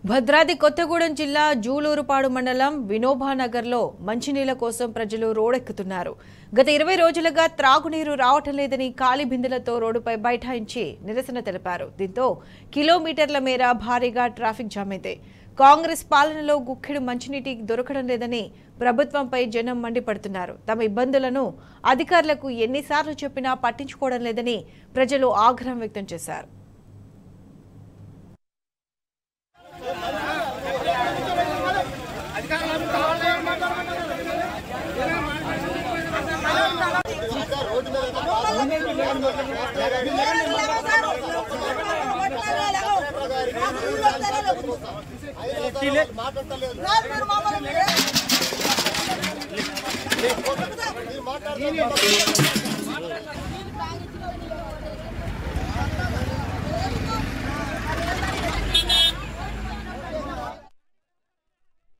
భద్రాద్రి కొత్తగూడెం జిల్లా జూలూరుపాడు మండలం వినోబానగర్లో మంచినీళ్ల కోసం ప్రజలు రోడ్డెక్కుతున్నారు. గత 20 రోజులుగా త్రాగునీరు రావటం లేదని ఖాళీ బిందెలతో రోడ్డుపై బైఠాయించి నిరసన తెలిపారు. దీంతో కిలోమీటర్ల మేర భారీగా ట్రాఫిక్ జామ్ అయింది. కాంగ్రెస్ పాలనలో గుక్కెడు మంచినీటి దొరకడం లేదని ప్రభుత్వంపై జనం మండిపడుతున్నారు. తమ ఇబ్బందులను అధికారులకు ఎన్నిసార్లు చెప్పినా పట్టించుకోవడం లేదని ప్రజలు ఆగ్రహం వ్యక్తం చేశారు. మాట్లాడలేదు